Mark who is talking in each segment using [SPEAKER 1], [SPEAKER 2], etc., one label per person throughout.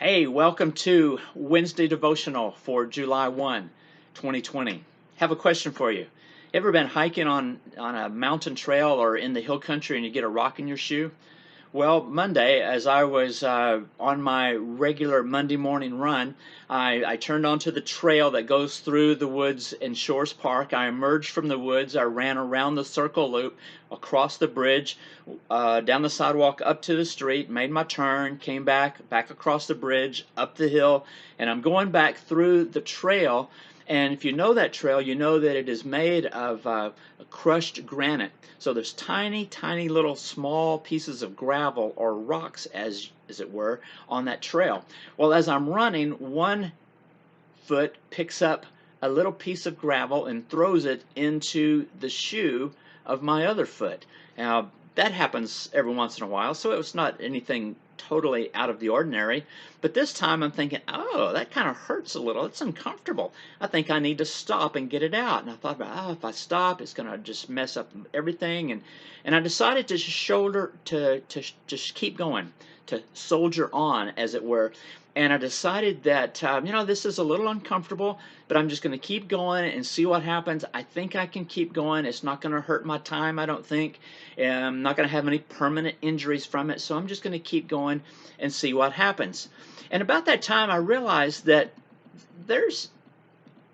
[SPEAKER 1] Hey, welcome to Wednesday Devotional for July 1, 2020. Have a question for you. Ever been hiking on a mountain trail or in the hill country and you get a rock in your shoe? Well, Monday, as I was on my regular Monday morning run, I turned onto the trail that goes through the woods in Shores Park. I emerged from the woods. I ran around the circle loop, across the bridge, down the sidewalk, up to the street, made my turn, came back across the bridge, up the hill, and I'm going back through the trail. And if you know that trail, you know that it is made of crushed granite. So there's tiny, tiny little small pieces of gravel or rocks, as it were, on that trail. Well, as I'm running, one foot picks up a little piece of gravel and throws it into the shoe of my other foot. Now, that happens every once in a while, so it was not anything totally out of the ordinary. But this time I'm thinking, oh, that kind of hurts a little. It's uncomfortable. I think I need to stop and get it out. And I thought about, oh, if I stop, it's going to just mess up everything. And I decided to just keep going, to soldier on, as it were. And I decided that, this is a little uncomfortable, but I'm just going to keep going and see what happens. I think I can keep going. It's not going to hurt my time, I don't think. I'm not going to have any permanent injuries from it, so I'm just going to keep going and see what happens. And about that time, I realized that there's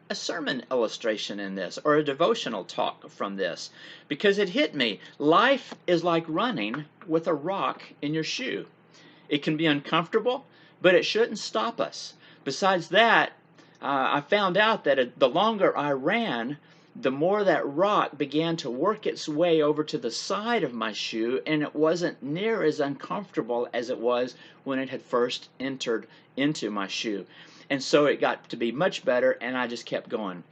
[SPEAKER 1] a sermon illustration in this, or a devotional talk from this, because it hit me. Life is like running with a rock in your shoe. It can be uncomfortable, but it shouldn't stop us. Besides that, I found out that the longer I ran, the more that rock began to work its way over to the side of my shoe, and it wasn't near as uncomfortable as it was when it had first entered into my shoe. And so it got to be much better, and I just kept going.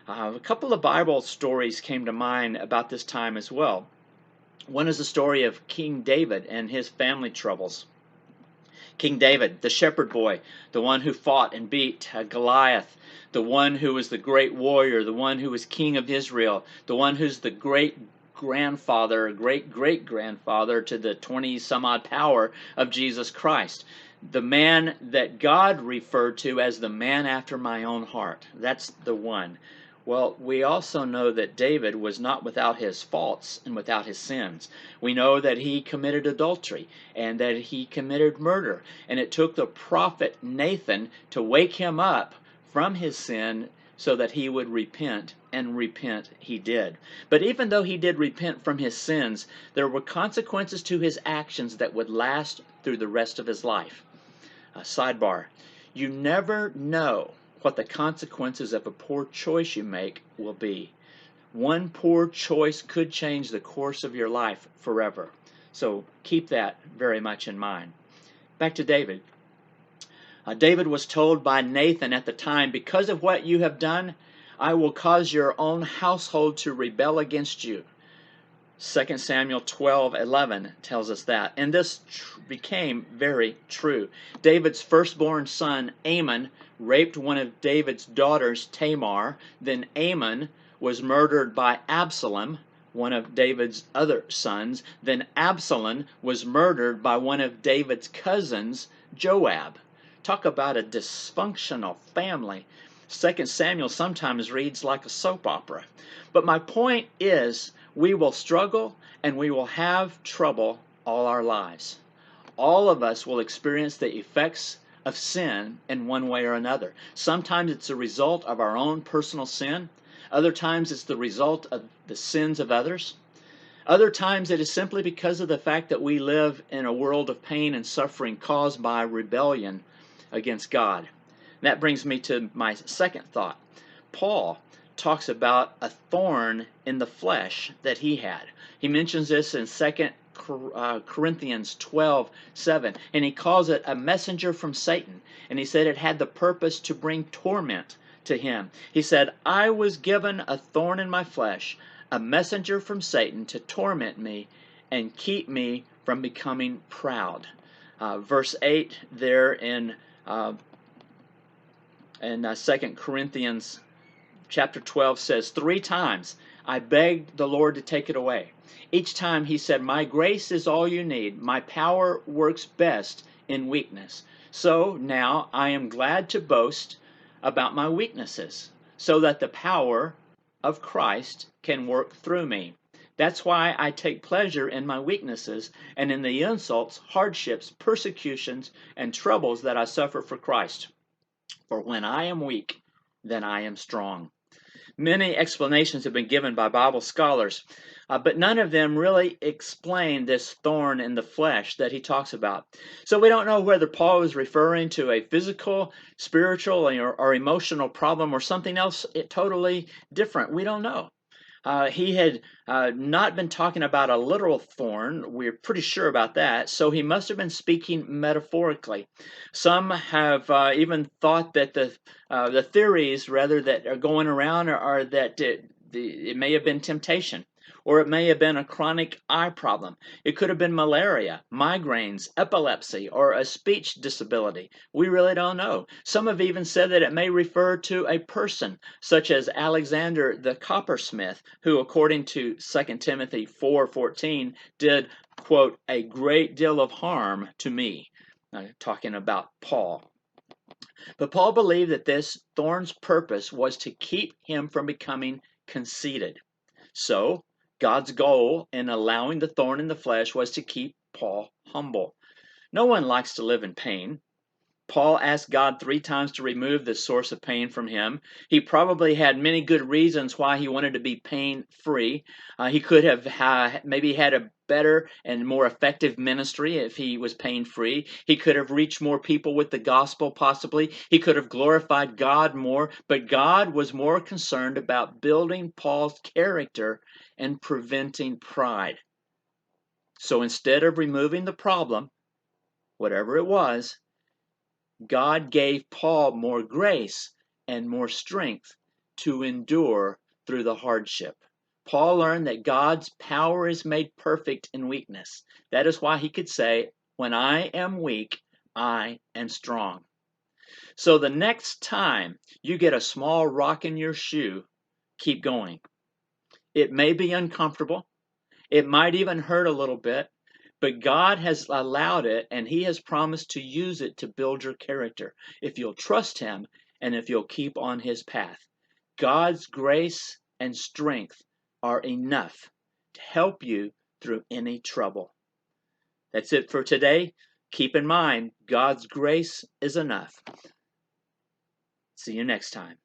[SPEAKER 1] A couple of Bible stories came to mind about this time as well. One is the story of King David and his family troubles. King David, the shepherd boy, the one who fought and beat Goliath, the one who was the great warrior, the one who was king of Israel, the one who's the great-grandfather, great-great-grandfather to the 20-some-odd power of Jesus Christ. The man that God referred to as the man after my own heart. That's the one. Well, we also know that David was not without his faults and without his sins. We know that he committed adultery and that he committed murder. And it took the prophet Nathan to wake him up from his sin so that he would repent, and repent he did. But even though he did repent from his sins, there were consequences to his actions that would last through the rest of his life. Sidebar, you never know what the consequences of a poor choice you make will be. One poor choice could change the course of your life forever. So keep that very much in mind. Back to David. David was told by Nathan at the time, because of what you have done, I will cause your own household to rebel against you. 2 Samuel 12:11 tells us that, and this became very true. David's firstborn son, Amon, raped one of David's daughters, Tamar. Then Amon was murdered by Absalom, one of David's other sons. Then Absalom was murdered by one of David's cousins, Joab. Talk about a dysfunctional family. 2 Samuel sometimes reads like a soap opera. But my point is, we will struggle and we will have trouble all our lives. All of us will experience the effects of sin in one way or another. Sometimes it's a result of our own personal sin. Other times it's the result of the sins of others. Other times it is simply because of the fact that we live in a world of pain and suffering caused by rebellion against God. That brings me to my second thought. Paul talks about a thorn in the flesh that he had. He mentions this in 2 Corinthians 12:7, and he calls it a messenger from Satan. And he said it had the purpose to bring torment to him. He said, I was given a thorn in my flesh, a messenger from Satan to torment me and keep me from becoming proud. Verse 8 there in 2 Corinthians chapter 12 says, 3 times I begged the Lord to take it away. Each time he said, my grace is all you need. My power works best in weakness. So now I am glad to boast about my weaknesses, so that the power of Christ can work through me. That's why I take pleasure in my weaknesses and in the insults, hardships, persecutions, and troubles that I suffer for Christ. For when I am weak, then I am strong. Many explanations have been given by Bible scholars, but none of them really explain this thorn in the flesh that he talks about. So we don't know whether Paul is referring to a physical, spiritual, or emotional problem or something else totally different. We don't know. He had not been talking about a literal thorn. We're pretty sure about that. So he must have been speaking metaphorically. Some have even thought that the theories, rather, that are going around are that it may have been temptation, or it may have been a chronic eye problem. It could have been malaria, migraines, epilepsy, or a speech disability. We really don't know. Some have even said that it may refer to a person, such as Alexander the coppersmith, who, according to 2 Timothy 4:14, did, quote, a great deal of harm to me. Talking about Paul. But Paul believed that this thorn's purpose was to keep him from becoming conceited. So, God's goal in allowing the thorn in the flesh was to keep Paul humble. No one likes to live in pain. Paul asked God 3 times to remove this source of pain from him. He probably had many good reasons why he wanted to be pain-free. He could have maybe had a better and more effective ministry if he was pain-free. He could have reached more people with the gospel, possibly. He could have glorified God more. But God was more concerned about building Paul's character and preventing pride. So instead of removing the problem, whatever it was, God gave Paul more grace and more strength to endure through the hardship. Paul learned that God's power is made perfect in weakness. That is why he could say, when I am weak, I am strong. So the next time you get a small rock in your shoe, keep going. It may be uncomfortable. It might even hurt a little bit, but God has allowed it, and He has promised to use it to build your character if you'll trust Him and if you'll keep on His path. God's grace and strength are enough to help you through any trouble. That's it for today. Keep in mind, God's grace is enough. See you next time.